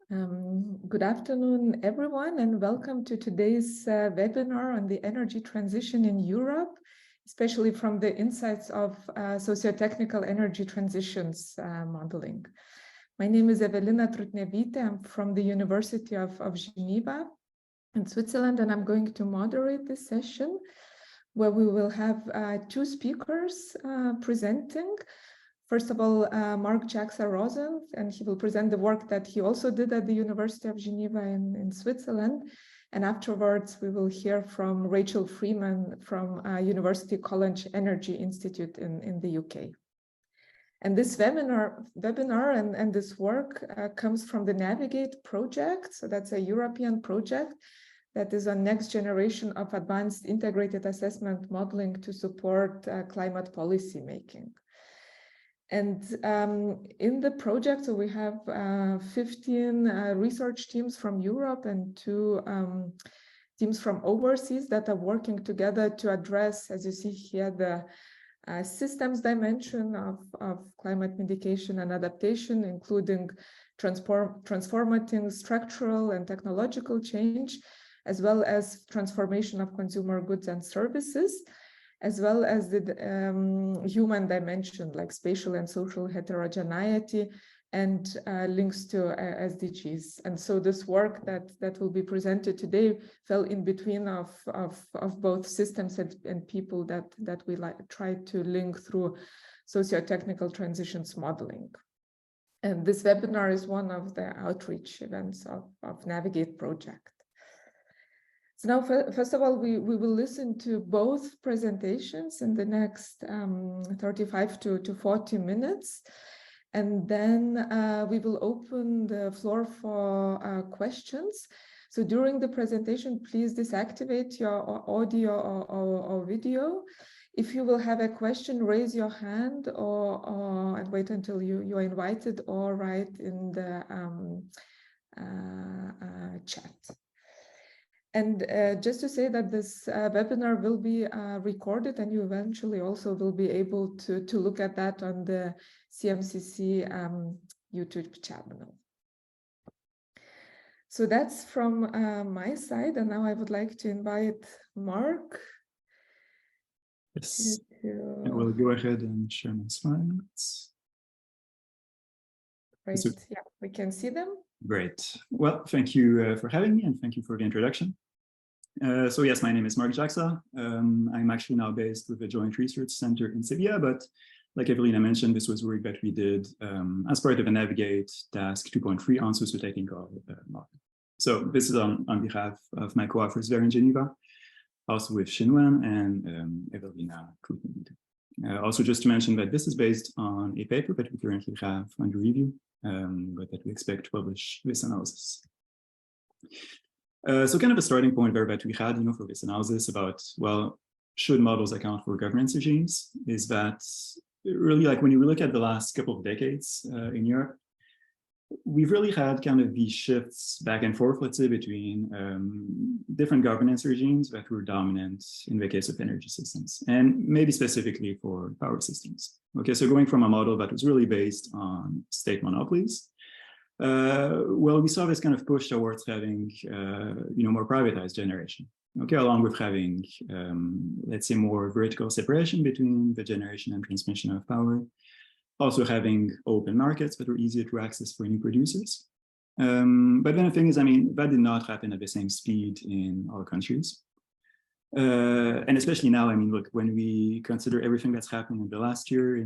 Good afternoon, everyone, and welcome to today's webinar on the energy transition in Europe, especially from the insights of socio-technical energy transitions modeling. My name is Evelina Trutnevyte. I'm from the University of Geneva in Switzerland, and I'm going to moderate this session where we will have two speakers presenting. First of all, Marc Jaxa-Rozen, and he will present the work that he also did at the University of Geneva in Switzerland. And afterwards, we will hear from Rachel Freeman from University College Energy Institute in the UK. And this webinar and this work comes from the Navigate project. So that's a European project that is on next generation of advanced integrated assessment modeling to support climate policy making. And in the project, so we have 15 research teams from Europe and 2 teams from overseas that are working together to address, as you see here, the systems dimension of climate mitigation and adaptation, including transformating structural and technological change, as well as transformation of consumer goods and services, as well as the human dimension, like spatial and social heterogeneity, and links to SDGs. And so this work that will be presented today fell in between of both systems and people that we try to link through socio-technical transitions modeling. And this webinar is one of the outreach events of Navigate project. So now, first of all, we will listen to both presentations in the next 35 to 40 minutes. And then we will open the floor for questions. So during the presentation, please deactivate your audio or video. If you will have a question, raise your hand and wait until you are invited, or write in the chat. And just to say that this webinar will be recorded, and you eventually also will be able to look at that on the CMCC YouTube channel. So that's from my side, and now I would like to invite Marc. Yes, I will go ahead and share my slides. Right, yeah, we can see them. Great. Well, thank you for having me, and thank you for the introduction. So yes, my name is Marc Jaxa. I'm actually now based with the Joint Research Center in Sevilla, but like Evelina mentioned, this was work that we did as part of a Navigate Task 2.3 on socio-technical modeling. So this is on behalf of my co-authors there in Geneva, also with Freeman and Evelina. Also just to mention that this is based on a paper that we currently have under review, but that we expect to publish this analysis. So kind of a starting point there that we had, for this analysis about, well, should models account for governance regimes, is that really, like, when you look at the last couple of decades in Europe, we've really had kind of these shifts back and forth, let's say, between different governance regimes that were dominant in the case of energy systems, and maybe specifically for power systems. Okay, so going from a model that was really based on state monopolies, well, we saw this kind of push towards having, more privatized generation. Okay, along with having, let's say, more vertical separation between the generation and transmission of power. Also having open markets that were easier to access for new producers. But then the thing is, that did not happen at the same speed in all countries. And especially now, look, when we consider everything that's happened in the last year,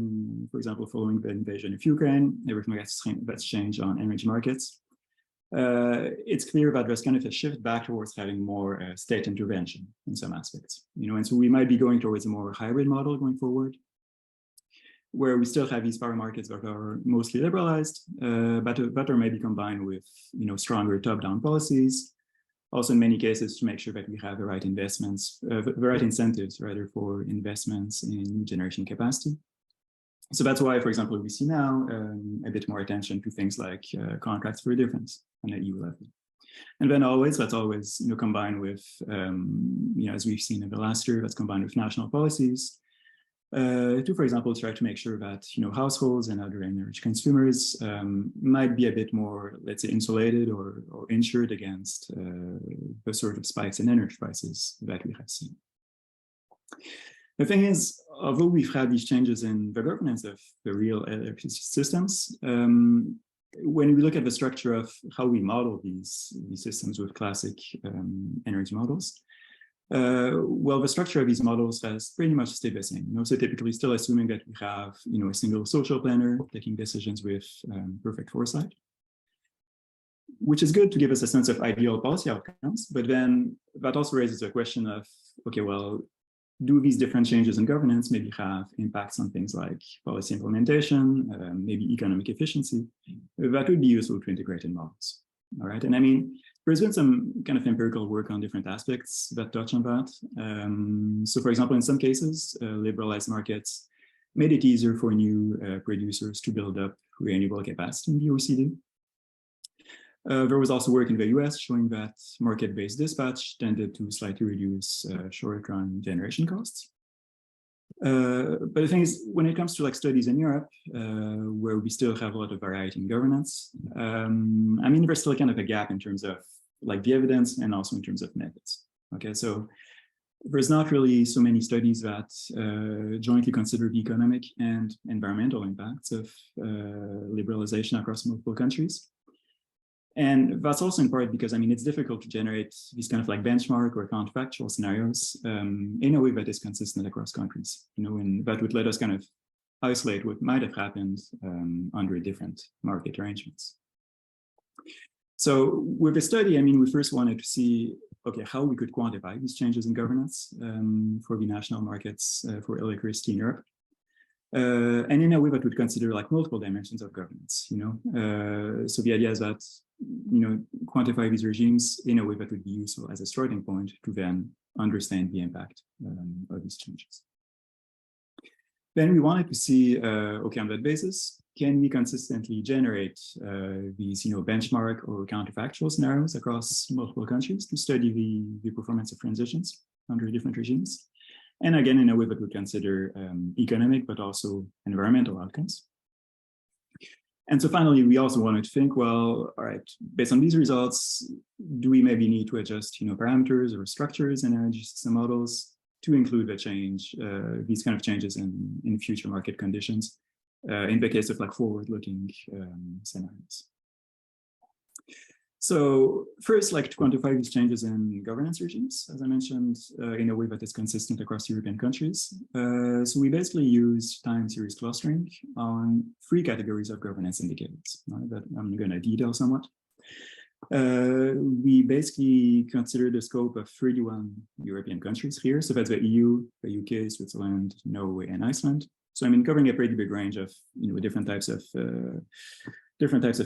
for example, following the invasion of Ukraine, everything that's changed on energy markets, it's clear that there's kind of a shift back towards having more state intervention in some aspects. And so we might be going towards a more hybrid model going forward, where we still have these power markets that are mostly liberalized, but are maybe combined with stronger top-down policies. Also, in many cases, to make sure that we have the right investments, the right incentives, rather, for investments in new generation capacity. So that's why, for example, we see now a bit more attention to things like contracts for difference on the EU level. And then that's always combined with, as we've seen in the last year, that's combined with national policies to, for example, try to make sure that households and other energy consumers might be a bit more, let's say, insulated or insured against the sort of spikes in energy prices that we have seen. The thing is, although we've had these changes in the governance of the real electricity systems, when we look at the structure of how we model these systems with classic energy models, well, the structure of these models has pretty much stayed the same. So typically still assuming that we have a single social planner taking decisions with perfect foresight, which is good to give us a sense of ideal policy outcomes. But then that also raises a question of, okay, well, do these different changes in governance maybe have impacts on things like policy implementation, maybe economic efficiency? That would be useful to integrate in models. All right, and I mean, there's been some kind of empirical work on different aspects that touch on that. So for example, in some cases, liberalized markets made it easier for new producers to build up renewable capacity in the OECD. There was also work in the US showing that market-based dispatch tended to slightly reduce short-run generation costs. But the thing is, when it comes to studies in Europe, where we still have a lot of variety in governance, I mean, there's still kind of a gap in terms of the evidence and also in terms of methods. Okay, so there's not really so many studies that jointly consider the economic and environmental impacts of liberalization across multiple countries. And that's also in part because, I mean, it's difficult to generate these kind of benchmark or counterfactual scenarios in a way that is consistent across countries, and that would let us kind of isolate what might have happened under different market arrangements. So with the study, I mean, we first wanted to see, okay, how we could quantify these changes in governance for the national markets for electricity in Europe. And in a way that would consider multiple dimensions of governance, so the idea is that, quantify these regimes in a way that would be useful as a starting point to then understand the impact of these changes. Then we wanted to see, okay, on that basis, can we consistently generate these, benchmark or counterfactual scenarios across multiple countries to study the performance of transitions under different regimes? And again, in a way that would consider economic, but also environmental outcomes. And so finally, we also wanted to think, well, all right, based on these results, do we maybe need to adjust, parameters or structures in energy system models to include the change, these kind of changes in future market conditions, in the case of forward-looking scenarios. So first, to quantify these changes in governance regimes, as I mentioned, in a way that is consistent across European countries. So we basically use time series clustering on 3 categories of governance indicators, right, that I'm going to detail somewhat. We basically consider the scope of 31 European countries here. So that's the EU, the UK, Switzerland, Norway, and Iceland. So I mean, covering a pretty big range of different types of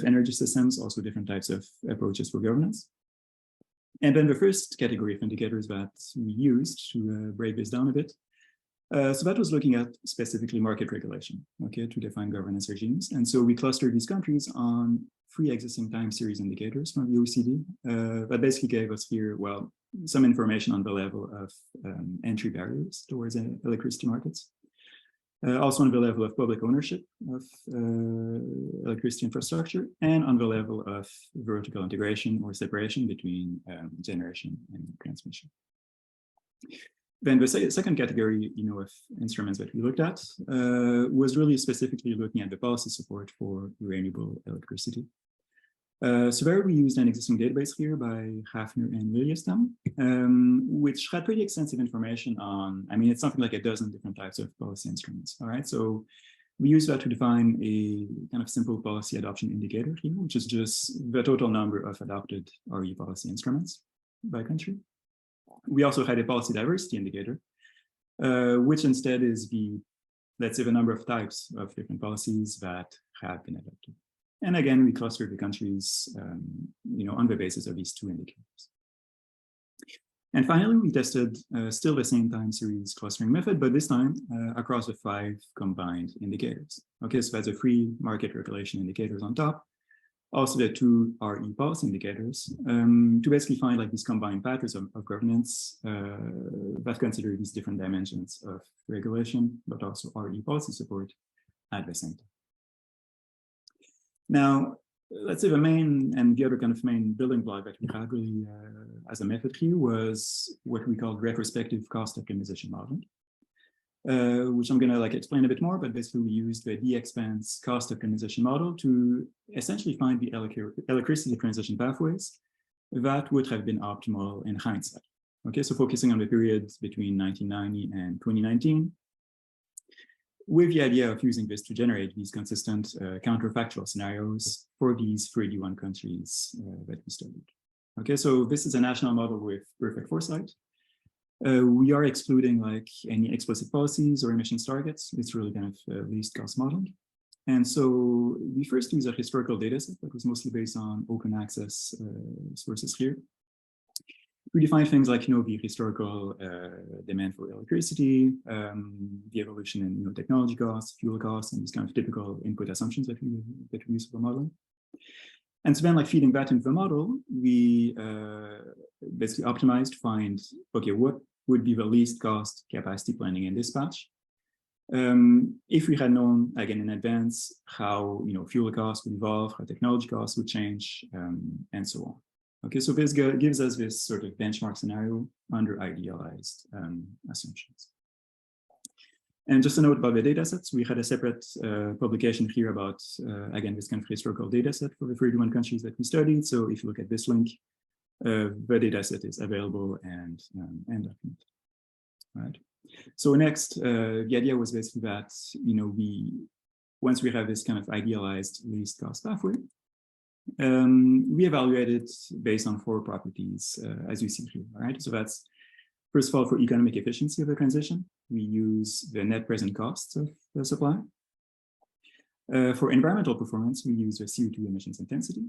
energy systems, also different types of approaches for governance. And then the first category of indicators that we used to break this down a bit. So that was looking at specifically market regulation, okay, to define governance regimes. And so we clustered these countries on 3 existing time series indicators from the OECD that basically gave us here, well, some information on the level of entry barriers towards electricity markets. Also on the level of public ownership of electricity infrastructure, and on the level of vertical integration or separation between generation and transmission. Then the second category, of instruments that we looked at was really specifically looking at the policy support for renewable electricity. So there we used an existing database here by Hafner and Liliestam, which had pretty extensive information on, I mean, it's something like a dozen different types of policy instruments, all right? So we used that to define a kind of simple policy adoption indicator here, which is just the total number of adopted RE policy instruments by country. We also had a policy diversity indicator, which instead is let's say, the number of types of different policies that have been adopted. And again, we clustered the countries, on the basis of these 2 indicators. And finally, we tested still the same time series clustering method, but this time across the 5 combined indicators. Okay, so that's the 3 market regulation indicators on top, also the two RE pulse indicators, to basically find like these combined patterns of governance that consider these different dimensions of regulation, but also RE policy support at the same time. Now, let's say the main and the other kind of main building block that we had really as a method here was what we call retrospective cost optimization modeling, which I'm going to like explain a bit more, but basically we used the D-expanse cost optimization model to essentially find the electricity transition pathways that would have been optimal in hindsight. Okay, so focusing on the period between 1990 and 2019, with the idea of using this to generate these consistent counterfactual scenarios for these 31 countries that we studied. Okay, so this is a national model with perfect foresight. We are excluding like any explicit policies or emissions targets. It's really kind of least cost modeling. And so we first use a historical data set that was mostly based on open access sources here. We define things like, the historical demand for electricity, the evolution in technology costs, fuel costs, and these kind of typical input assumptions that we use for modeling. And so then, like feeding that into the model, we basically optimized to find, okay, what would be the least cost capacity planning and dispatch? If we had known again in advance how fuel costs would evolve, how technology costs would change, and so on. Okay, so this gives us this sort of benchmark scenario under idealized assumptions. And just a note about the datasets, we had a separate publication here about, again, this kind of historical dataset for the 31 countries that we studied. So if you look at this link, the dataset is available and documented. Right. So next, the idea was basically that, once we have this kind of idealized least cost pathway, we evaluated based on 4 properties, as you see here, right? So that's, first of all, for economic efficiency of the transition, we use the net present costs of the supply. For environmental performance, we use the CO2 emissions intensity.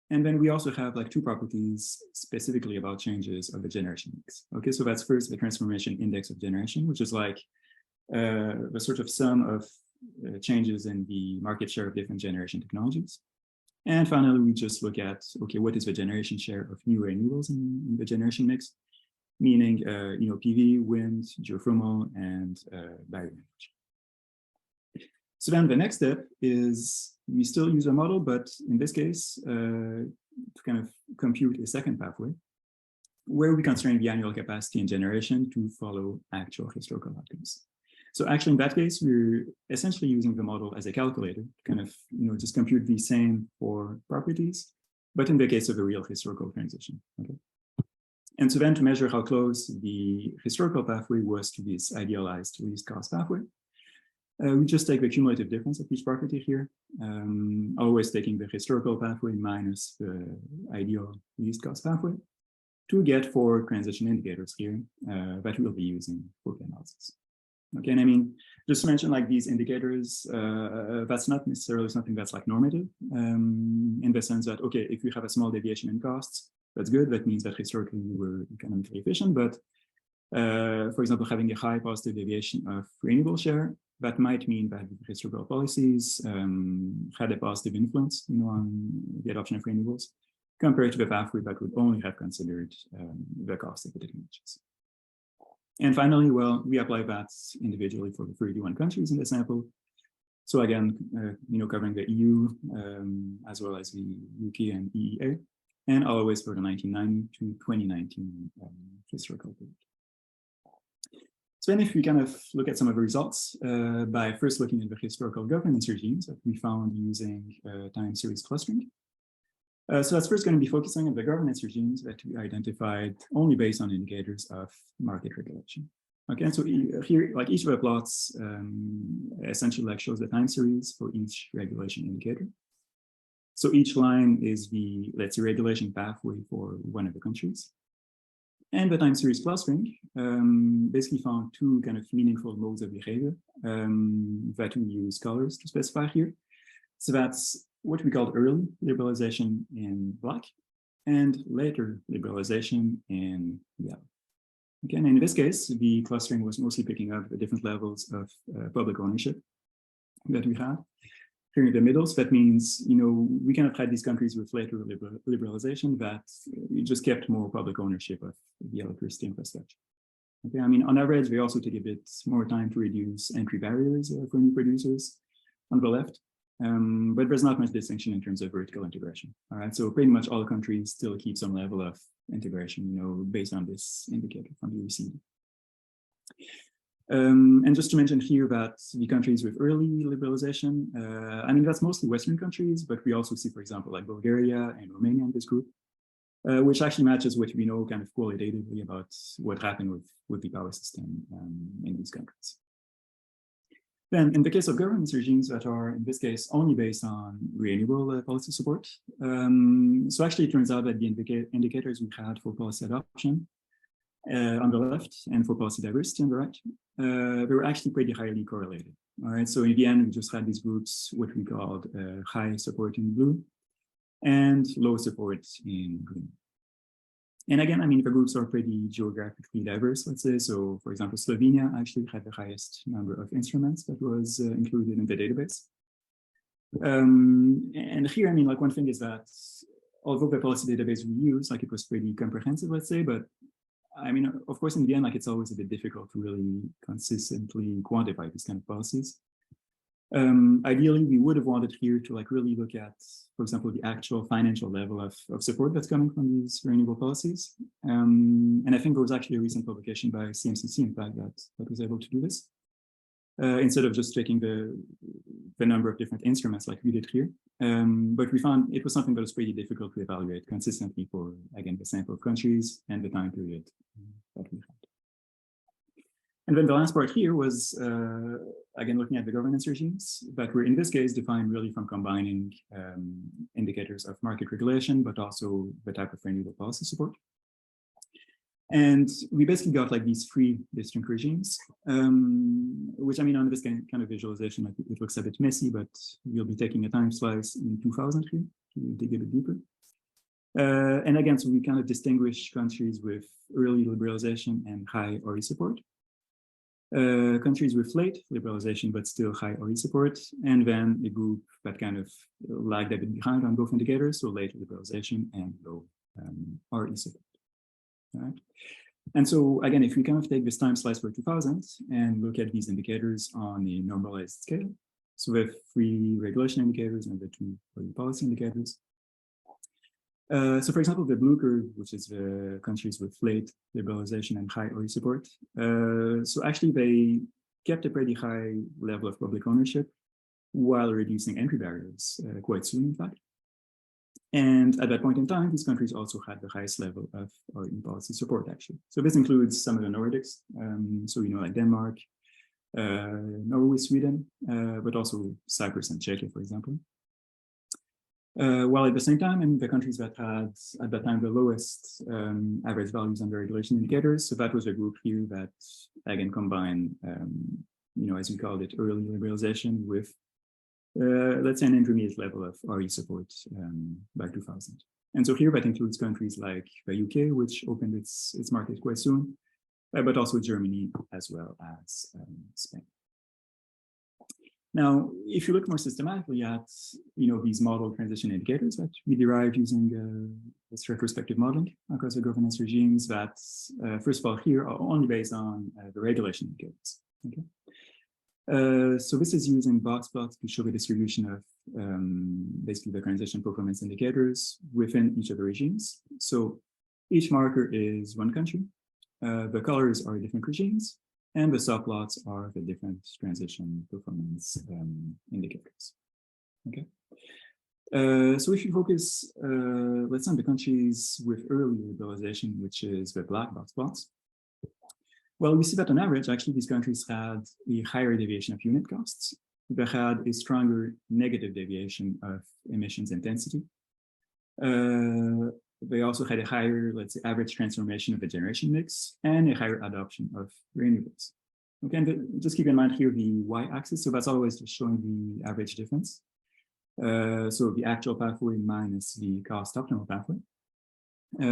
And then we also have like 2 properties specifically about changes of the generation mix. Okay, so that's first the transformation index of generation, which is like the sort of sum of changes in the market share of different generation technologies. And finally, we just look at, okay, what is the generation share of new renewables in the generation mix, meaning, PV, wind, geothermal, and bioenergy. So then the next step is we still use a model, but in this case, to kind of compute a second pathway, where we constrain the annual capacity and generation to follow actual historical outcomes. So actually, in that case, we're essentially using the model as a calculator to kind of, just compute the same 4 properties, but in the case of a real historical transition. Okay. And so then to measure how close the historical pathway was to this idealized least cost pathway, we just take the cumulative difference of each property here, always taking the historical pathway minus the ideal least cost pathway to get 4 transition indicators here that we'll be using for the analysis. Okay, and I mean, just to mention like these indicators, that's not necessarily something that's like normative in the sense that, okay, if we have a small deviation in costs, that's good. That means that historically we were economically efficient. But for example, having a high positive deviation of renewable share, that might mean that historical policies had a positive influence on the adoption of renewables compared to the pathway that would only have considered the cost of the technologies. And finally, well, we apply that individually for the 31 countries in the sample. So again, covering the EU as well as the UK and EEA, and always for the 1990 to 2019 historical period. So then if we kind of look at some of the results by first looking at the historical governance regimes that we found using time series clustering. So that's first going to be focusing on the governance regimes that we identified only based on indicators of market regulation. Okay, and so here, like each of the plots essentially like shows the time series for each regulation indicator. So each line is the, let's say, regulation pathway for one of the countries. And the time series clustering basically found 2 kind of meaningful modes of behavior that we use colors to specify here. So that's what we call early liberalization in black and later liberalization in yellow. Okay, and in this case, the clustering was mostly picking up the different levels of public ownership that we had. here in the middle. So that means, we kind of had these countries with later liberalization that just kept more public ownership of the electricity infrastructure. Okay, I mean, on average, we also take a bit more time to reduce entry barriers for new producers on the left. But there's not much distinction in terms of vertical integration. All right, so pretty much all countries still keep some level of integration, based on this indicator from the OECD. And just to mention here that the countries with early liberalization, I mean, that's mostly Western countries, but we also see, for example, like Bulgaria and Romania in this group, which actually matches what we know kind of qualitatively about what happened with the power system in these countries. Then, in the case of governance regimes that are, in this case, only based on renewable policy support, so actually it turns out that the indicators we had for policy adoption on the left and for policy diversity on the right, they were actually pretty highly correlated. All right, so in the end, we just had these groups, what we called high support in blue and low support in green. And again, I mean, the groups are pretty geographically diverse, let's say. So, for example, Slovenia actually had the highest number of instruments that was included in the database. And here, I mean, like one thing is that although the policy database we use, like it was pretty comprehensive, let's say, but I mean, of course, in the end, like it's always a bit difficult to really consistently quantify these kind of policies. Ideally, we would have wanted here to like really look at, for example, the actual financial level of support that's coming from these renewable policies. And I think there was actually a recent publication by CMCC, in fact, that was able to do this. Instead of just taking the number of different instruments like we did here. But we found it was something that was pretty difficult to evaluate consistently for, again, the sample of countries and the time period that we had. And then the last part here was, again, looking at the governance regimes that were in this case defined really from combining indicators of market regulation, but also the type of renewable policy support. And we basically got like these three distinct regimes, which I mean, on this kind of visualization, like, it looks a bit messy, but we'll be taking a time slice in 2000 here to dig a bit deeper. And again, so we kind of distinguish countries with early liberalization and high RE support. Countries with late liberalization, but still high RE support, and then a group that kind of lagged a bit behind on both indicators, so late liberalization and low RE support. All right. And so again, if we kind of take this time slice for 2000 and look at these indicators on a normalized scale, so we have three regulation indicators and the two policy indicators. So for example, the blue curve, which is the countries with late liberalization and high RE support. So actually they kept a pretty high level of public ownership while reducing entry barriers quite soon, in fact. And at that point in time, these countries also had the highest level of RE policy support, actually. So this includes some of the Nordics, so like Denmark, Norway, Sweden, but also Cyprus and Czechia, for example. While at the same time, in the countries that had at that time the lowest average values on the regulation indicators, so that was a group here that again combined, as we called it, early liberalization with let's say an intermediate level of RE support by 2000. And so here that includes countries like the UK, which opened its market quite soon, but also Germany as well as Spain. Now, if you look more systematically at these model transition indicators that we derived using this retrospective modeling across the governance regimes, that first of all here are only based on the regulation indicators. Okay. So this is using box plots to show the distribution of basically the transition performance indicators within each of the regimes. So each marker is one country, the colors are different regimes, and the subplots are the different transition performance indicators. Okay. So if you focus, let's say on the countries with early liberalization, which is the black box plots, well, we see that on average, actually, these countries had a higher deviation of unit costs. They had a stronger negative deviation of emissions intensity. They also had a higher, let's say, average transformation of the generation mix and a higher adoption of renewables. Okay, and just keep in mind here the y-axis, so that's always just showing the average difference. So the actual pathway minus the cost optimal pathway.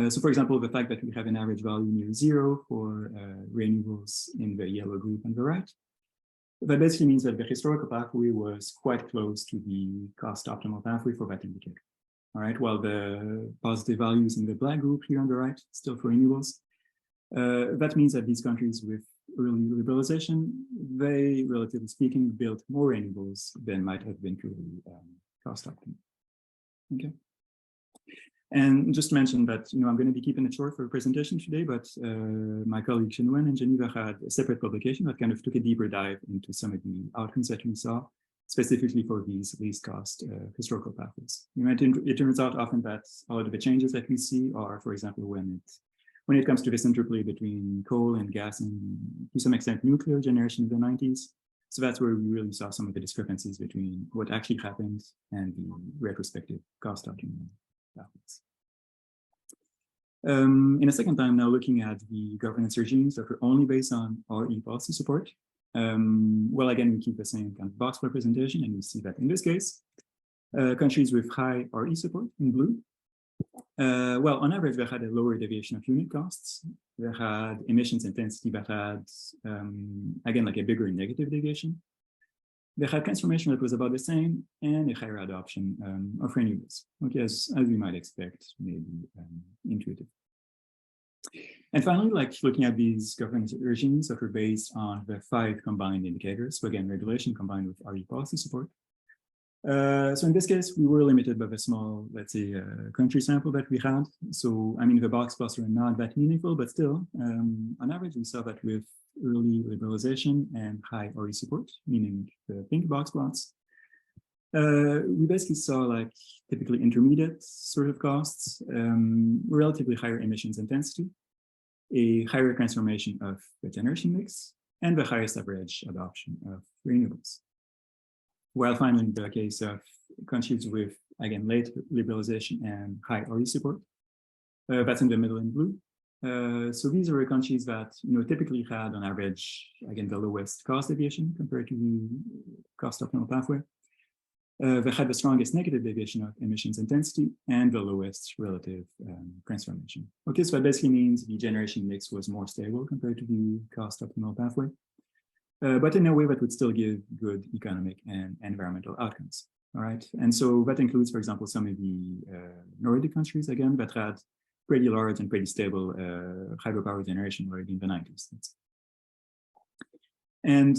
So for example, the fact that we have an average value near zero for renewables in the yellow group on the right, That basically means that the historical pathway was quite close to the cost optimal pathway for that indicator. All right, while the positive values in the black group here on the right, still for renewables, that means that these countries with early liberalization, they, relatively speaking, built more renewables than might have been purely cost optimal. Okay. And just to mention that, I'm going to be keeping it short for a presentation today, but my colleague Geneva in Geneva had a separate publication that kind of took a deeper dive into some of the outcomes that we saw, specifically for these least cost historical pathways. It turns out often that a lot of the changes that we see are, for example, when it comes to this interplay between coal and gas and to some extent nuclear generation in the 90s. So that's where we really saw some of the discrepancies between what actually happened and the retrospective cost optimal pathways. In a second time now, looking at the governance regimes that are only based on RE policy support. Well, again, we keep the same kind of box representation, and we see that in this case, countries with high RE support in blue, well, on average, they had a lower deviation of unit costs. They had emissions intensity that had, again, like a bigger negative deviation. They had transformation that was about the same and a higher adoption of renewables, okay, as we might expect, maybe intuitive. And finally, like looking at these governance regimes that were based on the 5 combined indicators, so again, regulation combined with RE policy support. So in this case, we were limited by the small, let's say, country sample that we had. So, I mean, the box plots are not that meaningful, but still, on average, we saw that with early liberalization and high RE support, meaning the pink box plots, we basically saw like typically intermediate sort of costs, relatively higher emissions intensity, a higher transformation of the generation mix, and the highest average adoption of renewables. While finally, in the case of countries with, again, late liberalization and high RE support, that's in the middle in blue. So these are countries that, typically had on average, again, the lowest cost deviation compared to the cost optimal pathway. They had the strongest negative deviation of emissions intensity and the lowest relative transformation. Okay, so that basically means the generation mix was more stable compared to the cost optimal pathway. But in a way that would still give good economic and environmental outcomes. All right, and so that includes, for example, some of the Nordic countries, again, that had pretty large and pretty stable hydropower generation already in the 90s. And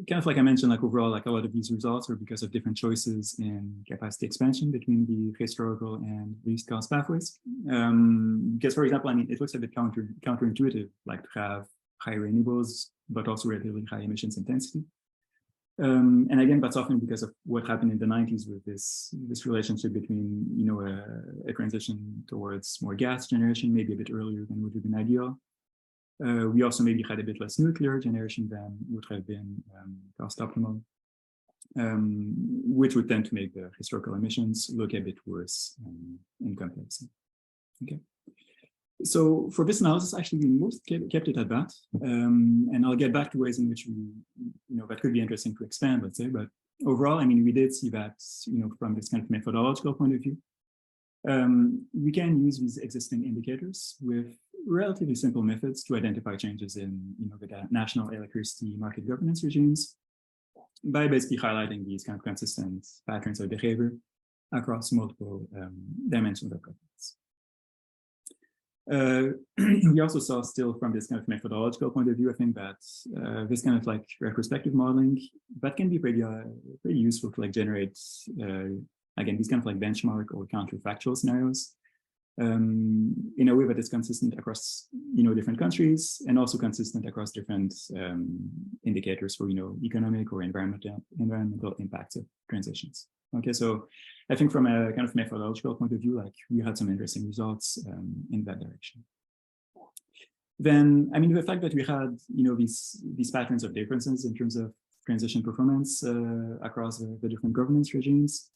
kind of like I mentioned, like overall, like a lot of these results are because of different choices in capacity expansion between the historical and least cost pathways. Because, for example, I mean, it looks a bit counterintuitive, like to have high renewables, but also relatively high emissions intensity. And again, that's often because of what happened in the 90s with this relationship between, a transition towards more gas generation, maybe a bit earlier than would have been ideal. We also maybe had a bit less nuclear generation than would have been cost optimal, which would tend to make the historical emissions look a bit worse in comparison. Okay. So for this analysis, actually, we most kept it at that. And I'll get back to ways in which we, that could be interesting to expand, let's say. But overall, I mean, we did see that, from this kind of methodological point of view, we can use these existing indicators with relatively simple methods to identify changes in, the national electricity market governance regimes by basically highlighting these kind of consistent patterns of behavior across multiple dimensions of governance. We also saw still from this kind of methodological point of view, I think that this kind of like retrospective modeling, that can be pretty useful to like generate, again, these kind of like benchmark or counterfactual scenarios in a way that is consistent across, different countries and also consistent across different indicators for, economic or environmental impacts of transitions. Okay, so I think from a kind of methodological point of view, like we had some interesting results in that direction. Then, I mean, the fact that we had, these patterns of differences in terms of transition performance across the different governance regimes,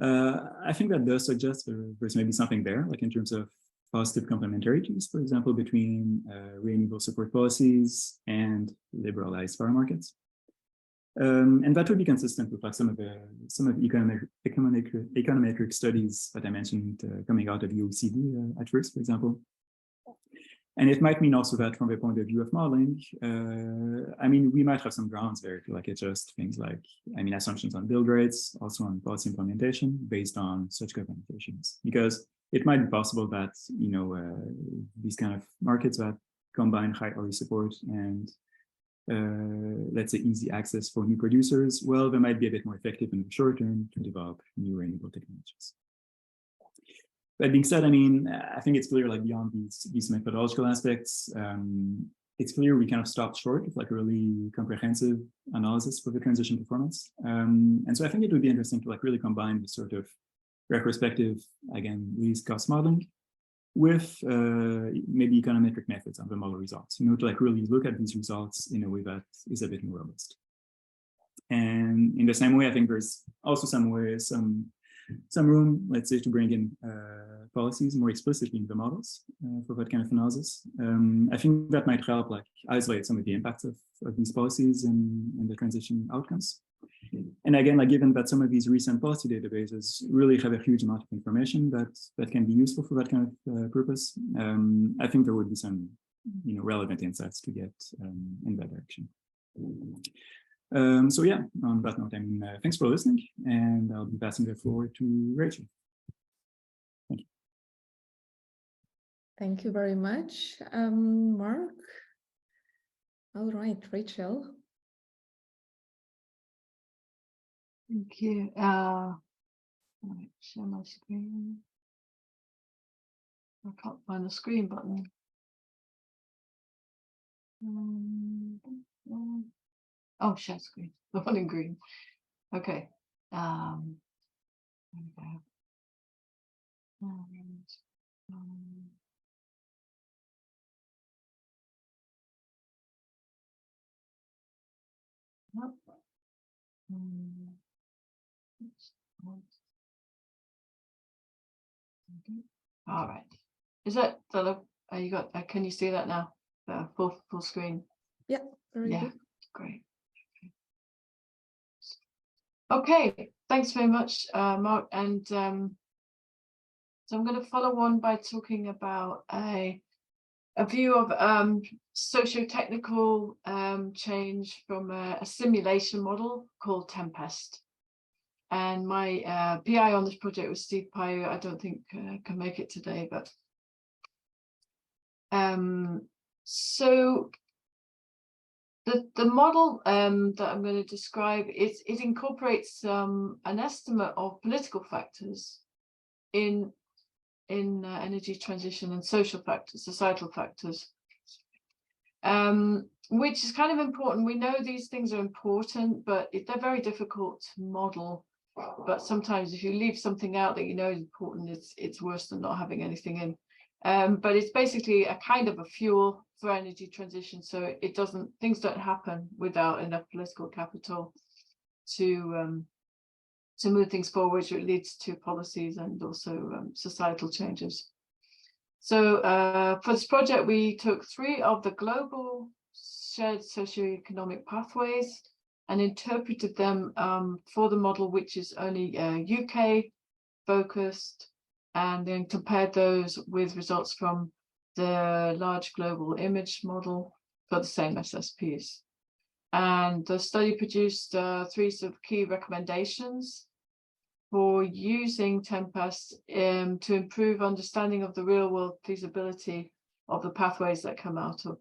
I think that does suggest there's maybe something there, like in terms of positive complementarities, for example, between renewable support policies and liberalized power markets. And that would be consistent with like some of the econometric studies that I mentioned coming out of the OECD at first, for example. And it might mean also that from the point of view of modeling, I mean, we might have some grounds there to like adjust things like, I mean, assumptions on build rates, also on policy implementation based on such governmentations, because it might be possible that, you know, these kind of markets that combine high early support and let's say easy access for new producers, well, they might be a bit more effective in the short term to develop new renewable technologies. That being said, I mean, I think it's clear, like beyond these methodological aspects, it's clear we kind of stopped short of like a really comprehensive analysis for the transition performance. And so I think it would be interesting to like really combine this sort of retrospective, again, least cost modeling with maybe econometric methods on the model results, you know, to like really look at these results in a way that is a bit more robust. And in the same way, I think there's also some room, let's say, to bring in policies more explicitly in the models for that kind of analysis. I think that might help like isolate some of the impacts of these policies and the transition outcomes. And again, like given that some of these recent policy databases really have a huge amount of information that can be useful for that kind of purpose, I think there would be some, you know, relevant insights to get in that direction. So yeah, on that note, I mean, thanks for listening, and I'll be passing the floor to Rachel. Thank you. Thank you very much, Marc. All right, Rachel. Thank you. Share my screen. I can't find the screen button. Oh, share screen. The one in green. Okay. There we go. Nope. All right. Is that you got? Can you see that now? Full screen. Yeah. Very good. Great. Okay. Thanks very much, Marc. And so I'm going to follow on by talking about a view of socio-technical change from a simulation model called TEMPEST. And my PI on this project was Steve Pio. I don't think can make it today, but so the model that I'm going to describe, it incorporates an estimate of political factors in energy transition and social factors, societal factors, which is kind of important. We know these things are important, but they're very difficult to model. But sometimes if you leave something out that you know is important, it's worse than not having anything in. But it's basically a kind of a fuel for energy transition. So things don't happen without enough political capital to move things forward, which leads to policies and also societal changes. So for this project, we took 3 of the global shared socioeconomic pathways and interpreted them for the model, which is only UK focused, and then compared those with results from the large global image model for the same SSPs. And the study produced 3 sort of key recommendations for using TEMPEST to improve understanding of the real world feasibility of the pathways that come out of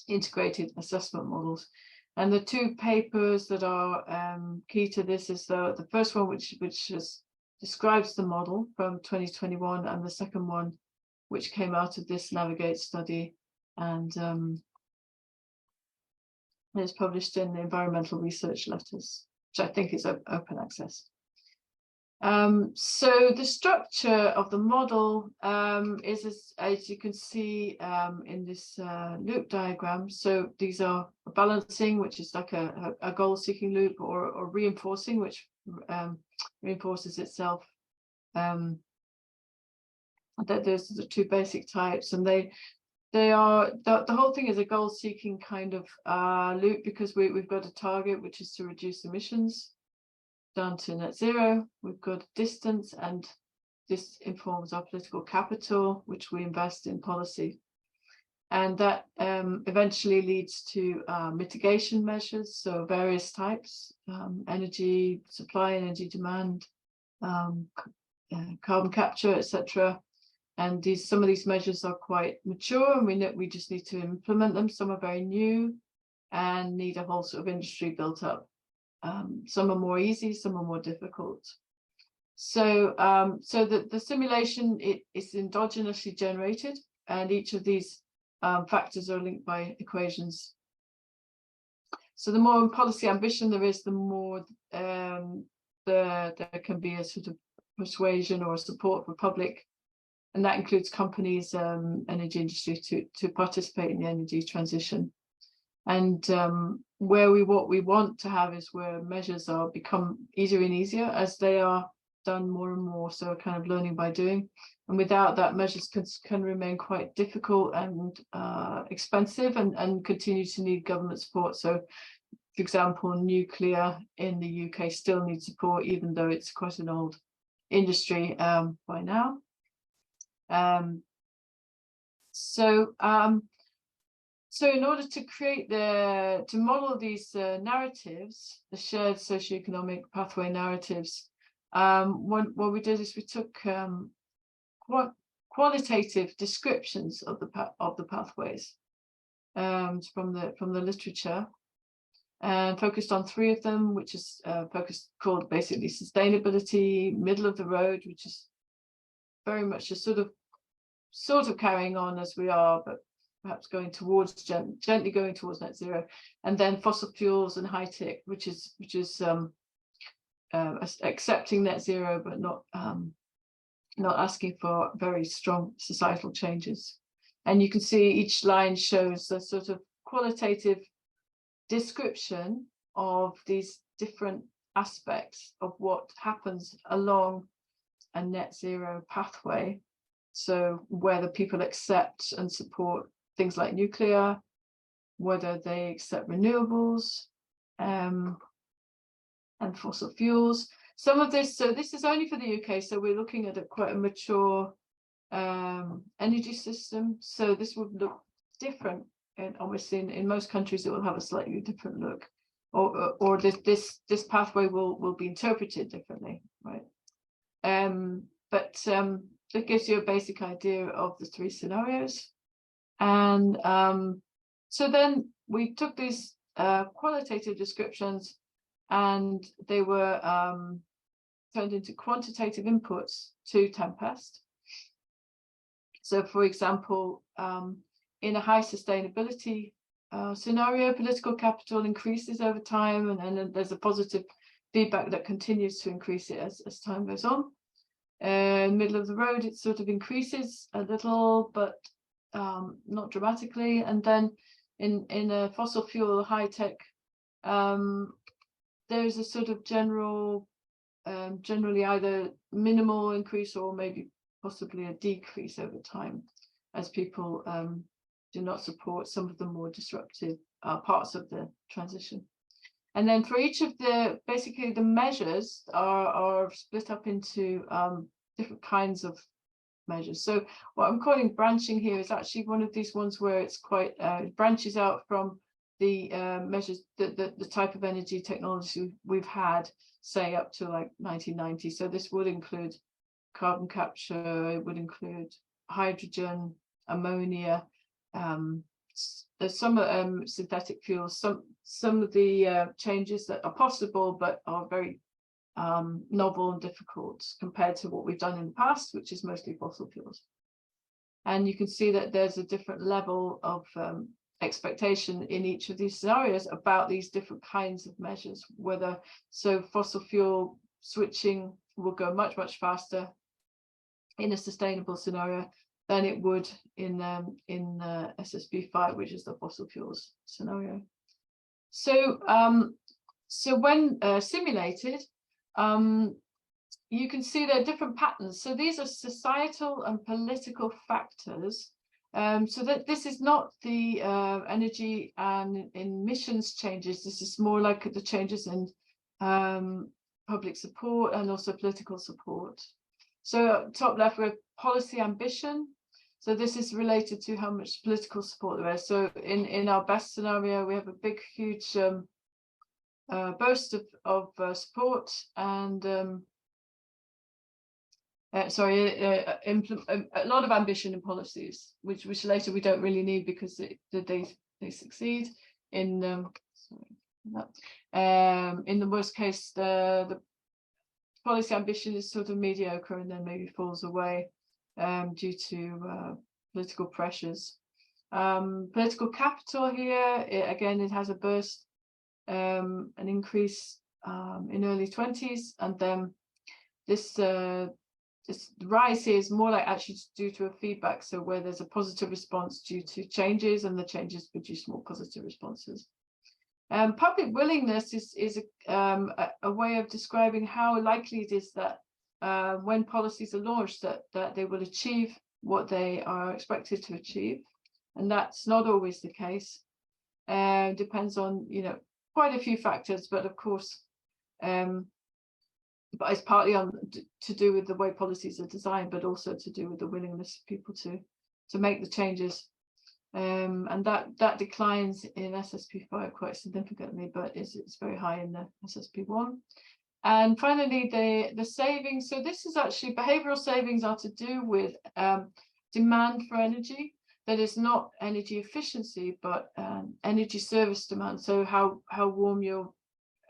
integrated assessment models. And the 2 papers that are key to this is the first one, which describes the model from 2021, and the second one, which came out of this Navigate study, and is published in the Environmental Research Letters, which I think is open access. So the structure of the model is, as you can see in this loop diagram. So these are balancing, which is like a goal-seeking loop, or reinforcing, which reinforces itself. There's the 2 basic types, and they are the whole thing is a goal-seeking kind of loop, because we've got a target, which is to reduce emissions down to net zero. We've got distance, and this informs our political capital, which we invest in policy And that eventually leads to mitigation measures, so various types, energy supply, energy demand, carbon capture, etc. And some of these measures are quite mature, and we just need to implement them. Some are very new and need a whole sort of industry built up. Some are more easy, some are more difficult. So, the simulation is endogenously generated, and each of these factors are linked by equations. So the more policy ambition there is, the more there can be a sort of persuasion or support for public, and that includes companies, energy industry to participate in the energy transition. And what we want to have is where measures are become easier and easier as they are done more and more, so kind of learning by doing. And without that, measures can remain quite difficult and expensive, and continue to need government support. So, for example, nuclear in the UK still needs support, even though it's quite an old industry by now. So in order to create to model these narratives, the shared socioeconomic pathway narratives, what we did is we took qualitative descriptions of the pathways from the literature, and focused on 3 of them, which is called basically sustainability, middle of the road, which is very much a sort of carrying on as we are, but perhaps going towards gently going towards net zero, and then fossil fuels and high tech, which is accepting net zero, but not asking for very strong societal changes. And you can see each line shows a sort of qualitative description of these different aspects of what happens along a net zero pathway. So whether people accept and support things like nuclear, whether they accept renewables and fossil fuels. Some of this, so this is only for the UK, so we're looking at quite a mature energy system. So this would look different, and obviously in most countries it will have a slightly different look, or this pathway will be interpreted differently, right? But it gives you a basic idea of the 3 scenarios. And so then we took these qualitative descriptions, and they were turned into quantitative inputs to TEMPEST. So, for example, in a high sustainability scenario, political capital increases over time, and there's a positive feedback that continues to increase it as time goes on. Middle of the road, it sort of increases a little, but not dramatically. And then in a fossil fuel high tech, there's a sort of generally either minimal increase or maybe possibly a decrease over time, as people do not support some of the more disruptive parts of the transition. And then for each of basically the measures are split up into different kinds of measures. So what I'm calling branching here is actually one of these ones where it's quite branches out from the measures, the type of energy technology we've had, say up to like 1990. So this would include carbon capture, it would include hydrogen, ammonia, there's some synthetic fuels, some of the changes that are possible but are very novel and difficult compared to what we've done in the past, which is mostly fossil fuels. And you can see that there's a different level of expectation in each of these scenarios about these different kinds of measures, whether fossil fuel switching will go much faster in a sustainable scenario than it would in SSB5, which is the fossil fuels scenario. So when simulated, you can see there are different patterns. So these are societal and political factors. So that this is not the energy and emissions changes. This is more like the changes in public support and also political support. So top left, we have policy ambition. So this is related to how much political support there is. So in our best scenario, we have a big, huge burst of support and a lot of ambition in policies, which later we don't really need because they succeed. In the worst case, the policy ambition is sort of mediocre and then maybe falls away due to political pressures. Political capital here, it has a burst, an increase in early 20s, and then this rise here is more like actually due to a feedback, so where there's a positive response due to changes and the changes produce more positive responses. Public willingness is a way of describing how likely it is that when policies are launched that they will achieve what they are expected to achieve, and that's not always the case. Depends on quite a few factors, but of course but it's partly to do with the way policies are designed, but also to do with the willingness of people to make the changes. And that declines in SSP5 quite significantly, but it's very high in the SSP1. And finally, the savings. So this is actually behavioral savings are to do with demand for energy. That is not energy efficiency, but energy service demand. So how warm your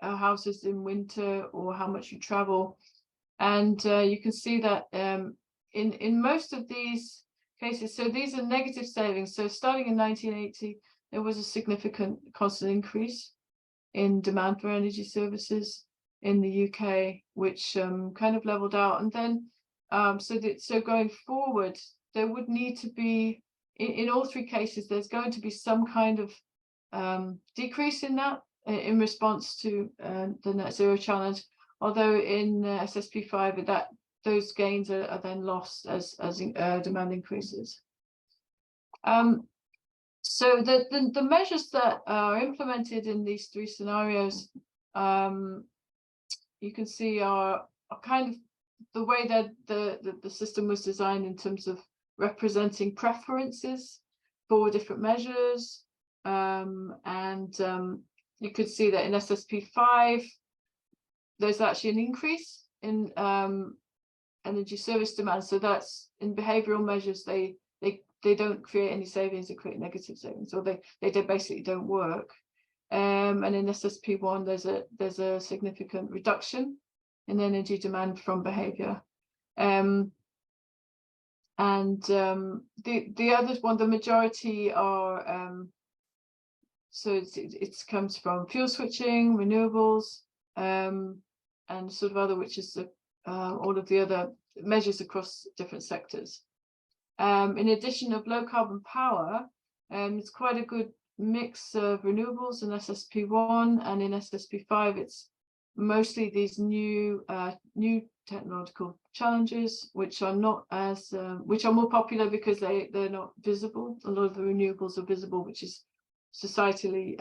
house is in winter, or how much you travel. And you can see that in most of these cases, so these are negative savings. So starting in 1980, there was a significant constant increase in demand for energy services in the UK, which kind of leveled out. And then so going forward, there would need to be, in all three cases, there's going to be some kind of decrease in that in response to the net zero challenge. Although in SSP5, those gains are then lost as demand increases. So the measures that are implemented in these three scenarios, you can see are kind of the way that the system was designed in terms of representing preferences for different measures. You could see that in SSP5, there's actually an increase in energy service demand. So that's in behavioral measures, they don't create any savings, they create negative savings, or they basically don't work. And in SSP1, there's a significant reduction in energy demand from behavior. The other one, the majority are so it comes from fuel switching, renewables, and sort of other, which is all of the other measures across different sectors. In addition of low carbon power, it's quite a good mix of renewables in SSP1, and in SSP5 it's mostly these new technological challenges, which are not as which are more popular because they're not visible. A lot of the renewables are visible, which is societally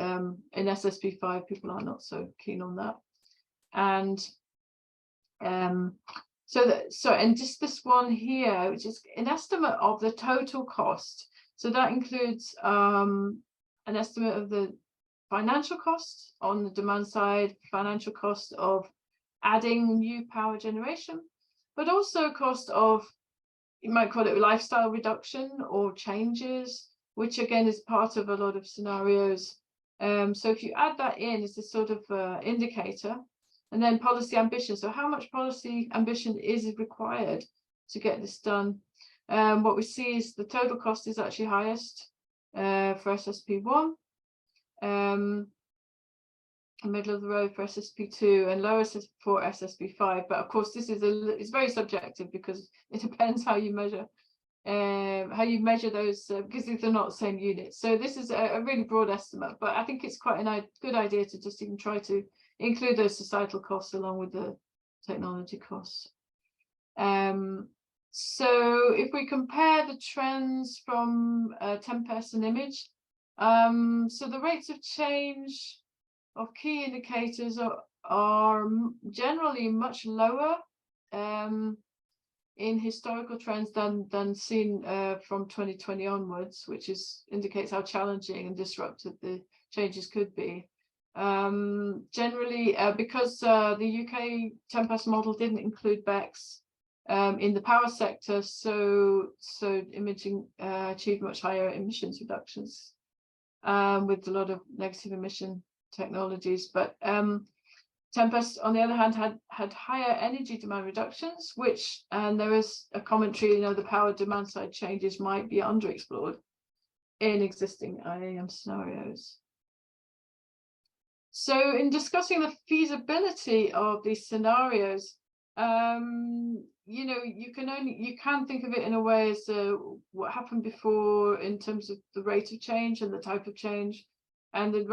in SSP5 people are not so keen on that. And and just this one here, which is an estimate of the total cost. So that includes an estimate of the financial cost on the demand side, financial cost of adding new power generation, but also cost of, you might call it lifestyle reduction or changes, which again is part of a lot of scenarios. So if you add that in, it's a sort of indicator. And then policy ambition. So how much policy ambition is required to get this done? What we see is the total cost is actually highest for SSP1, middle of the road for SSP2, and lowest for SSP5. But of course, this is it's very subjective because it depends how you measure those, because these are not the same units. So this is a really broad estimate, but I think it's quite a good idea to just even try to include those societal costs along with the technology costs. So if we compare the trends from TEMPEST and IMAGE, so the rates of change of key indicators are generally much lower in historical trends than seen from 2020 onwards, which indicates how challenging and disruptive the changes could be. Generally, because the UK TEMPEST model didn't include BECCS in the power sector, so imaging achieved much higher emissions reductions with a lot of negative emission technologies. But TEMPEST, on the other hand, had higher energy demand reductions, and there is a commentary, the power demand side changes might be underexplored in existing IAM scenarios. So in discussing the feasibility of these scenarios, you can think of it in a way as what happened before in terms of the rate of change and the type of change, and the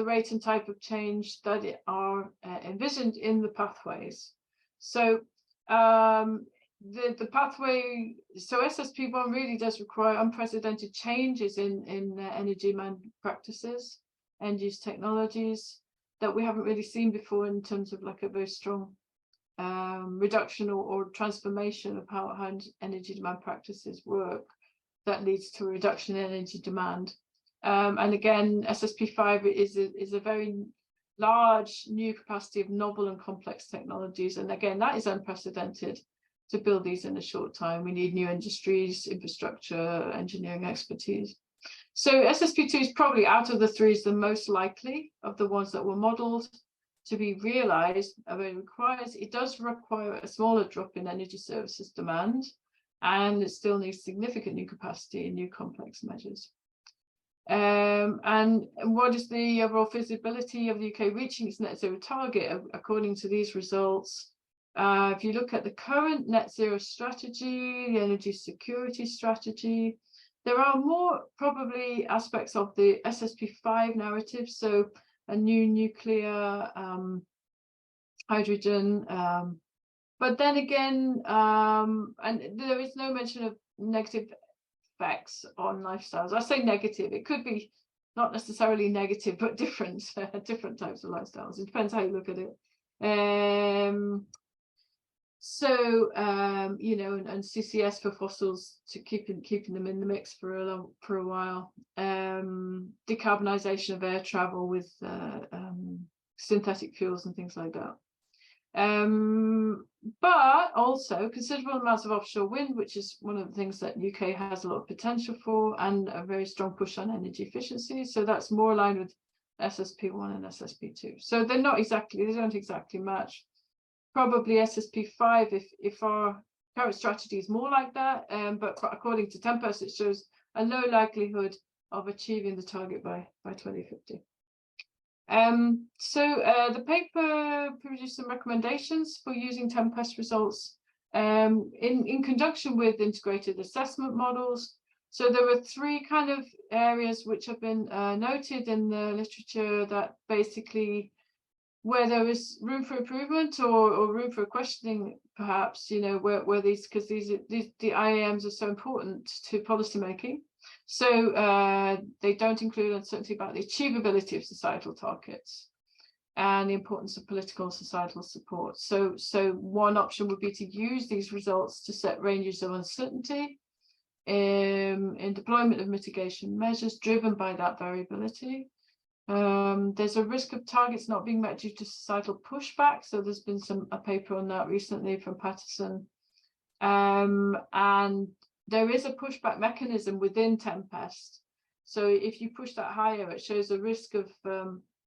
rate and type of change that are envisioned in the pathways. So the pathway, so SSP1 really does require unprecedented changes in energy demand practices, end use technologies that we haven't really seen before in terms of like a very strong reduction or transformation of how energy demand practices work that leads to a reduction in energy demand. And again, SSP5 is a very large new capacity of novel and complex technologies. And again, that is unprecedented to build these in a short time. We need new industries, infrastructure, engineering expertise. So SSP2 is probably out of the three is the most likely of the ones that were modeled to be realized. It does require a smaller drop in energy services demand, and it still needs significant new capacity and new complex measures. And what is the overall feasibility of the UK reaching its net zero target according to these results? If you look at the current net zero strategy, the energy security strategy, there are more probably aspects of the SSP5 narrative, so a new nuclear, hydrogen, but then again, and there is no mention of negative effects on lifestyles. I say negative, it could be not necessarily negative, but different types of lifestyles. It depends how you look at it. And CCS for fossils to keeping them in the mix for a while. Decarbonisation of air travel with synthetic fuels and things like that. But also considerable amounts of offshore wind, which is one of the things that UK has a lot of potential for, and a very strong push on energy efficiency. So that's more aligned with SSP1 and SSP2. So they don't exactly match. Probably SSP5 if our current strategy is more like that, but according to TEMPEST, it shows a low likelihood of achieving the target by 2050. The paper produced some recommendations for using TEMPEST results in conjunction with integrated assessment models. So there were three kind of areas which have been noted in the literature that basically where there is room for improvement or room for questioning, perhaps, where these, because the IAMs are so important to policymaking. So they don't include uncertainty about the achievability of societal targets and the importance of political and societal support. So one option would be to use these results to set ranges of uncertainty in deployment of mitigation measures driven by that variability. There's a risk of targets not being met due to societal pushback. So there's been a paper on that recently from Patterson. And there is a pushback mechanism within TEMPEST. So if you push that higher, it shows a risk of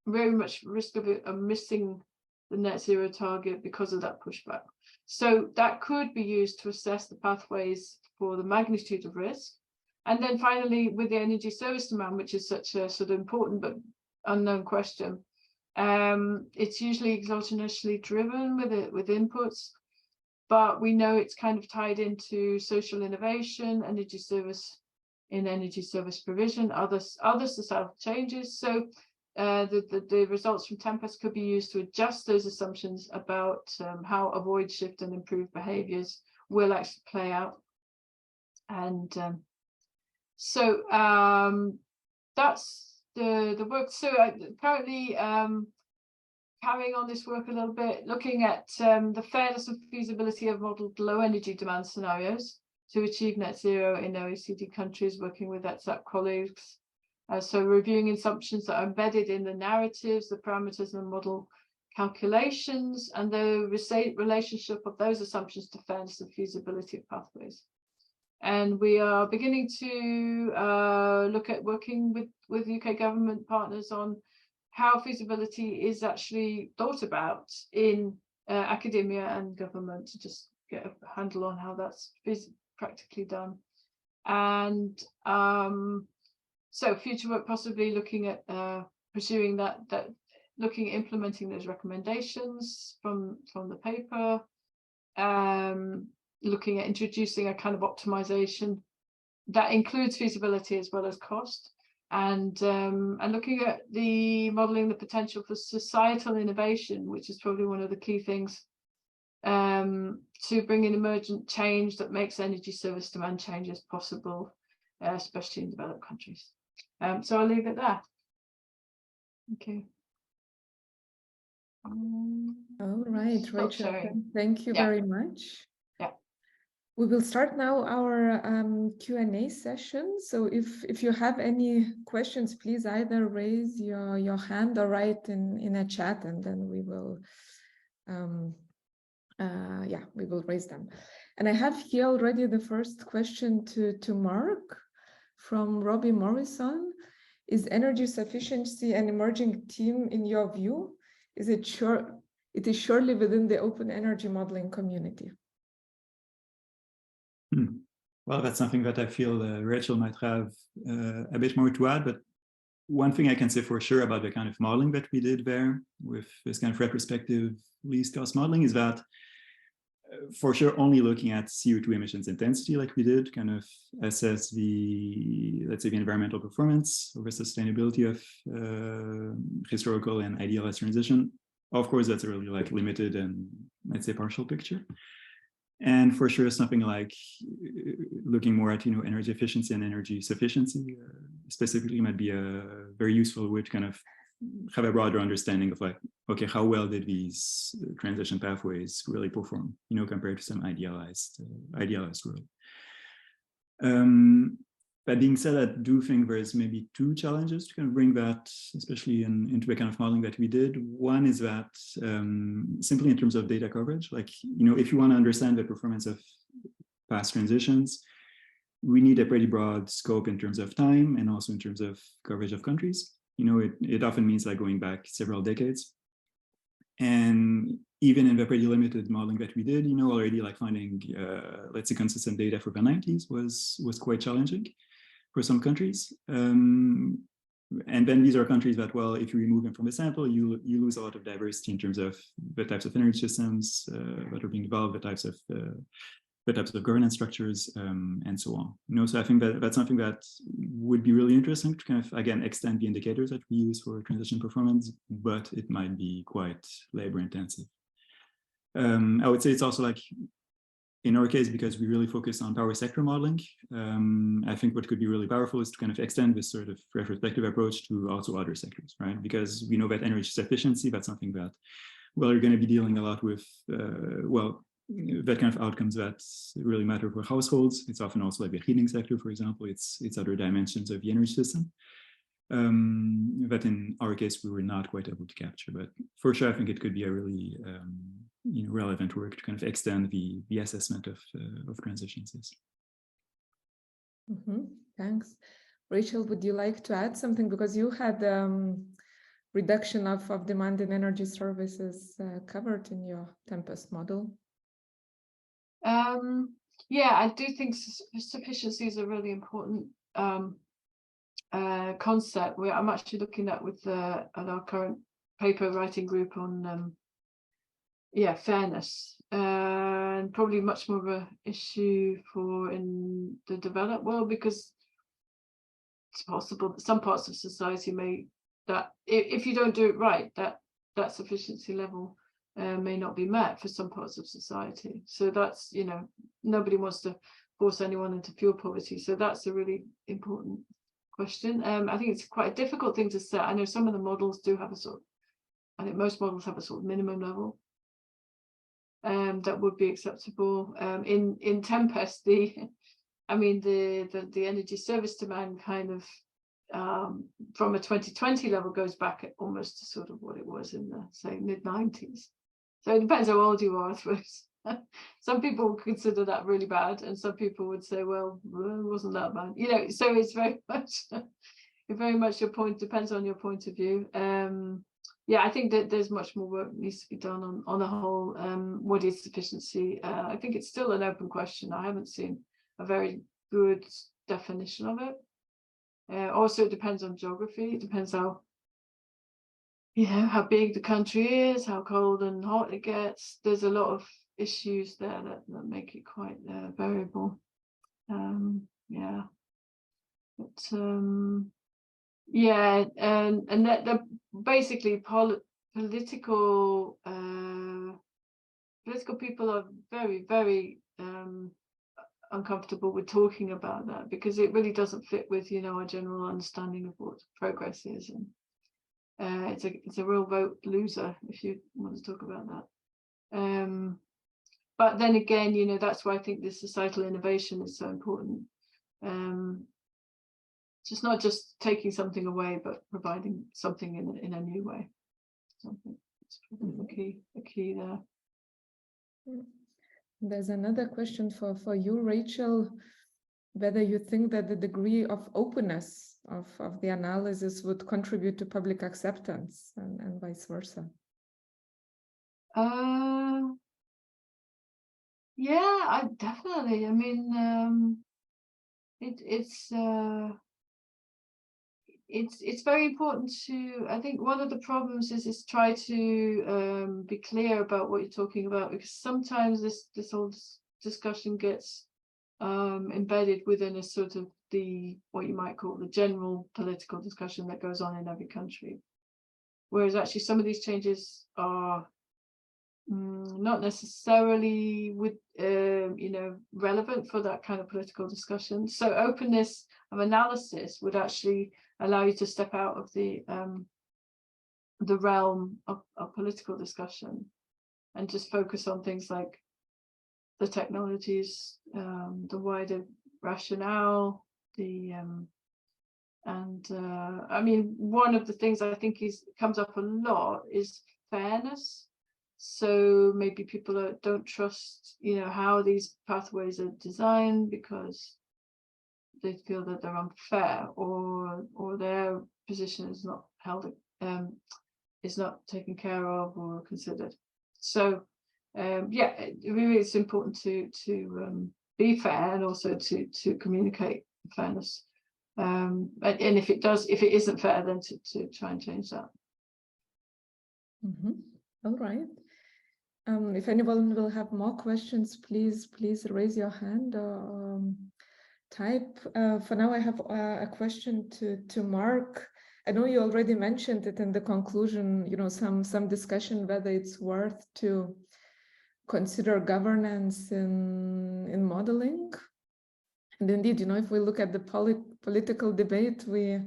very much risk of missing the net zero target because of that pushback. So that could be used to assess the pathways for the magnitude of risk. And then finally, with the energy service demand, which is such a sort of important but unknown question, it's usually exogenously driven with inputs, but we know it's kind of tied into social innovation, energy service provision, other societal changes. So the results from TEMPEST could be used to adjust those assumptions about how avoid, shift and improve behaviors will actually play out. And that's the work. So currently carrying on this work a little bit, looking at the fairness and feasibility of modeled low energy demand scenarios to achieve net zero in OECD countries, working with ETSAP colleagues. So reviewing assumptions that are embedded in the narratives, the parameters and the model calculations, and the relationship of those assumptions to fairness and feasibility of pathways. And we are beginning to look at working with UK government partners on how feasibility is actually thought about in academia and government, to just get a handle on how that's practically done. And so future work possibly looking at pursuing that looking at implementing those recommendations from the paper, looking at introducing a kind of optimization that includes feasibility as well as cost, and looking at the modeling the potential for societal innovation, which is probably one of the key things, to bring in emergent change that makes energy service demand changes possible, especially in developed countries. So I'll leave it there. Okay. All right, Rachel, thank you very much. Yeah. We will start now our Q&A session. So if you have any questions, please either raise your hand or write in a chat, and then we will we will raise them. And I have here already the first question to Marc from Robbie Morrison. Is energy sufficiency an emerging theme in your view? It is surely within the open energy modeling community. Well, that's something that I feel Rachel might have a bit more to add, but one thing I can say for sure about the kind of modeling that we did there with this kind of retrospective least cost modeling is that for sure only looking at CO2 emissions intensity like we did, kind of assess the, let's say, the environmental performance or the sustainability of historical and idealized transition. Of course, that's a really like limited and, let's say, partial picture. And for sure, something like looking more at, energy efficiency and energy sufficiency specifically might be a very useful way to kind of have a broader understanding of like, okay, how well did these transition pathways really perform, compared to some idealized world. That being said, I do think there's maybe two challenges to kind of bring that, especially into the kind of modeling that we did. One is that simply in terms of data coverage, like, if you want to understand the performance of past transitions, we need a pretty broad scope in terms of time and also in terms of coverage of countries. It often means like going back several decades. And even in the pretty limited modeling that we did, already like finding, let's say, consistent data for the 90s was quite challenging for some countries. And then these are countries that, well, if you remove them from the sample, you lose a lot of diversity in terms of the types of energy systems that are being developed, the types of governance structures, and so on. So I think that's something that would be really interesting to kind of, again, extend the indicators that we use for transition performance, but it might be quite labor intensive. I would say it's also like, in our case, because we really focus on power sector modeling, I think what could be really powerful is to kind of extend this sort of retrospective approach to also other sectors, right? Because we know that energy sufficiency, that's something that, well, you're going to be dealing a lot with, that kind of outcomes that really matter for households. It's often also like the heating sector, for example. It's other dimensions of the energy system that in our case we were not quite able to capture. But for sure, I think it could be a really relevant work to kind of extend the assessment of transitions. Thanks. Rachel, would you like to add something? Because you had reduction of demand in energy services covered in your TEMPEST model. Yeah, I do think sufficiency is a really important concept. I'm actually looking at our current paper writing group on fairness, and probably much more of an issue in the developed world, because it's possible that some parts of society if you don't do it right, that sufficiency level may not be met for some parts of society. So that's, nobody wants to force anyone into fuel poverty. So that's a really important question. I think it's quite a difficult thing to set. I know some of the models do have a sort of I think most models have a sort of minimum level that would be acceptable. In TEMPEST, the energy service demand kind of from a 2020 level goes back at almost to sort of what it was in the, say, mid-90s. So it depends how old you are, I suppose. Some people would consider that really bad, and some people would say, well, it wasn't that bad. You know, so it's very much your point, depends on your point of view. Yeah, I think that there's much more work that needs to be done on the whole. What is sufficiency? I think it's still an open question. I haven't seen a very good definition of it. Also, it depends on geography. It depends how, you know, how big the country is, how cold and hot it gets. There's a lot of issues there that make it quite variable. Yeah, but yeah, and that basically political people are very, very uncomfortable with talking about that, because it really doesn't fit with, you know, a general understanding of what progress is, and it's a real vote loser if you want to talk about that. But then again, you know, that's why I think this societal innovation is so important. It's not just taking something away, but providing something in a new way. Something that's probably the key there. There's another question for you, Rachel, whether you think that the degree of openness of the analysis would contribute to public acceptance and vice versa. Yeah, definitely. I mean, it's very important to, I think one of the problems is try to be clear about what you're talking about, because sometimes this whole discussion gets embedded within a sort of what you might call the general political discussion that goes on in every country, whereas actually some of these changes are not necessarily you know, relevant for that kind of political discussion. So openness of analysis would actually allow you to step out of the realm of political discussion and just focus on things like the technologies, the wider rationale, I mean, one of the things I think comes up a lot is fairness. So maybe people don't trust, you know, how these pathways are designed because they feel that they're unfair, or their position is not held, is not taken care of or considered. So yeah, really it's important to be fair, and also to communicate fairness. And if it isn't fair, then to try and change that. All right. If anyone will have more questions, please raise your hand or type. For now, I have a question to Marc. I know you already mentioned it in the conclusion, you know, some discussion whether it's worth to consider governance in modeling. And indeed, you know, if we look at the political debate, we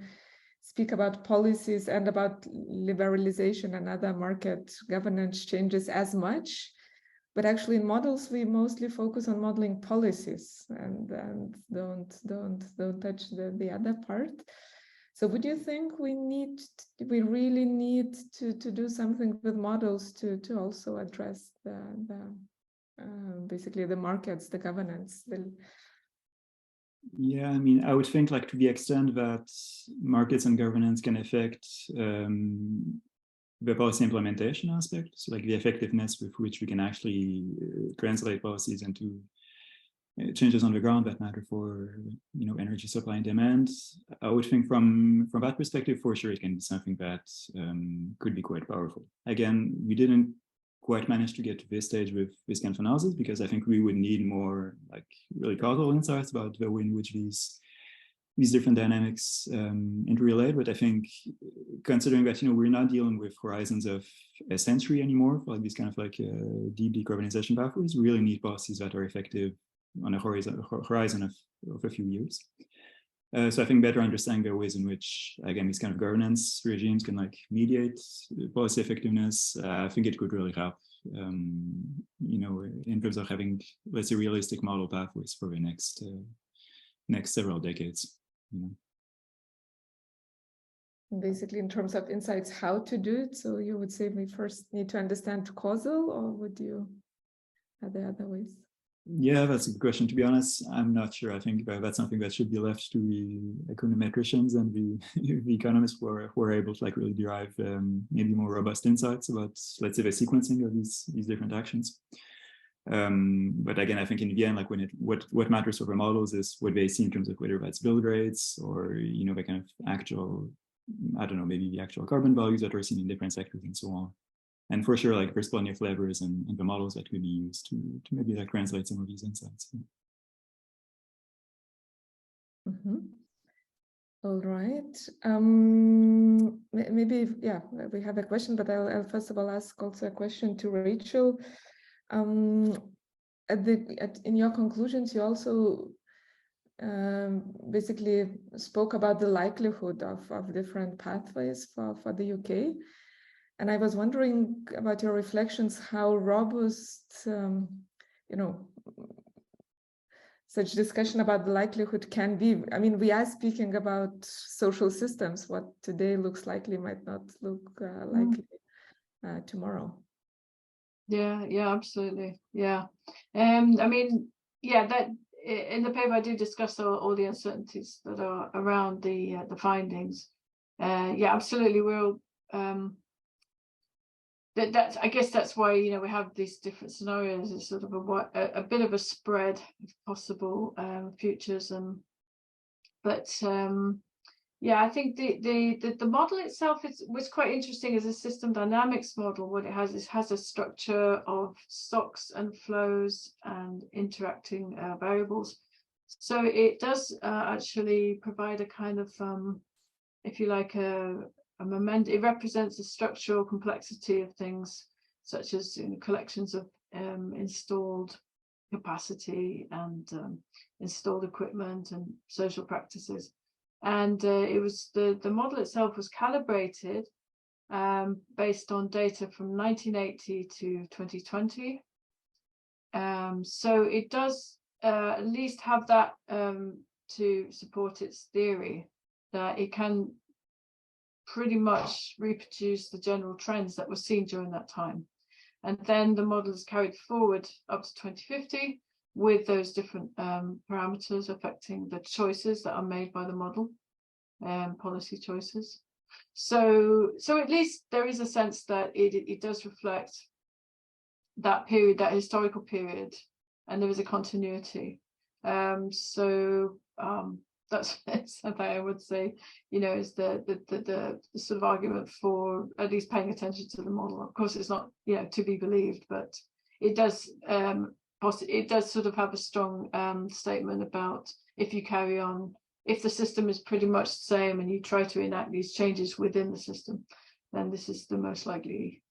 speak about policies and about liberalization and other market governance changes as much, but actually in models we mostly focus on modeling policies and don't touch the other part. So would you think we really need to do something with models to also address basically the markets, the governance? Yeah, I mean, I would think, like, to the extent that markets and governance can affect the policy implementation aspect, so like the effectiveness with which we can actually translate policies into changes on the ground that matter for, you know, energy supply and demand. I would think from that perspective, for sure, it can be something that could be quite powerful. Again, we didn't quite manage to get to this stage with this kind of analysis, because I think we would need more, like, really causal insights about the way in which these different dynamics interrelate. But I think, considering that, you know, we're not dealing with horizons of a century anymore for like these kind of like deep decarbonization pathways, we really need policies that are effective on a horizon of a few years. So I think better understanding the ways in which, again, these kind of governance regimes can like mediate policy effectiveness, I think it could really help, you know, in terms of having, let's say, realistic model pathways for the next several decades. You know. Basically, in terms of insights, how to do it. So you would say we first need to understand causal, or would you, are there other ways? Yeah, that's a good question. To be honest, I'm not sure. I think that's something that should be left to the econometricians and the economists who are able to like really derive maybe more robust insights about, let's say, the sequencing of these different actions. But again, I think in the end, like what matters for the models is what they see in terms of whether that's build rates or, you know, the kind of actual, I don't know, maybe the actual carbon values that are seen in different sectors and so on. And for sure, like there's plenty of levers and the models that could be used to maybe like translate some of these insights. Mm-hmm. All right. Maybe, yeah, we have a question, but I'll first of all ask also a question to Rachel. In your conclusions, you also basically spoke about the likelihood of different pathways for the UK. And I was wondering about your reflections, how robust, you know, such discussion about the likelihood can be. I mean, we are speaking about social systems. What today looks likely might not look likely tomorrow. Yeah, absolutely. Yeah. I mean, yeah, that in the paper I do discuss all the uncertainties that are around the findings. Yeah, absolutely. We'll I guess that's why, you know, we have these different scenarios. It's sort of a bit of a spread of possible futures, but yeah, I think the model itself was quite interesting as a system dynamics model. What it has a structure of stocks and flows and interacting variables. So it does actually provide a kind of, if you like, a moment. It represents the structural complexity of things, such as, you know, collections of installed capacity and installed equipment and social practices. And it was the model itself was calibrated based on data from 1980 to 2020. So it does at least have that to support its theory, that it can pretty much reproduce the general trends that were seen during that time. And then the model is carried forward up to 2050 with those different parameters affecting the choices that are made by the model, policy choices. So at least there is a sense that it does reflect that period, that historical period, and there is a continuity. That's something I would say, you know, is the sort of argument for at least paying attention to the model. Of course, it's not, you know, to be believed, but it does sort of have a strong statement about if you carry on, if the system is pretty much the same and you try to enact these changes within the system, then this is the most likely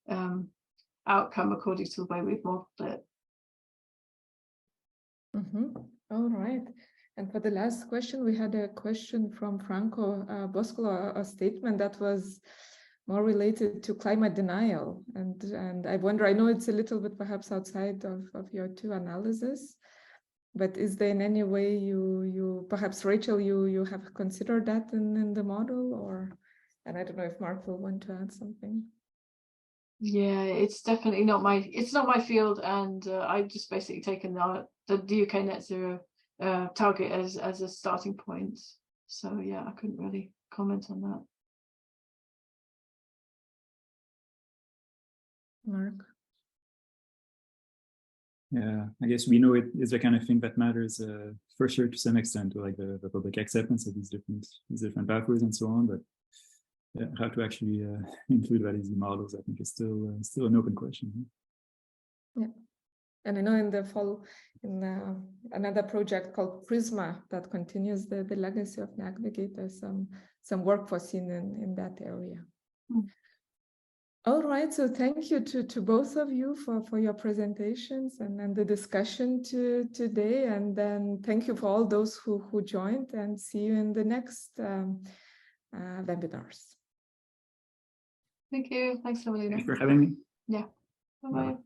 outcome according to the way we've modeled it. Mm-hmm. All right. And for the last question, we had a question from Franco Boscolo, a statement that was more related to climate denial. And I wonder, I know it's a little bit perhaps outside of your two analysis, but is there in any way you perhaps, Rachel, you have considered that in the model, or, and I don't know if Marc will want to add something. Yeah, it's definitely not my field, and I've just basically taken the UK net zero target as a starting point. So yeah, I couldn't really comment on that. Marc? Yeah, I guess we know it is the kind of thing that matters for sure to some extent, to like the public acceptance of these different pathways and so on. But yeah, how to actually include that in the models, I think, is still an open question. Yeah. And I know in the fall, in another project called Prisma that continues the legacy of Navigate, there's some work foreseen in that area. All right, so thank you to both of you for your presentations and the discussion today. And then thank you for all those who joined, and see you in the next webinars. Thank you. Thanks, Evelina. Thanks for having me. Yeah. Bye-bye.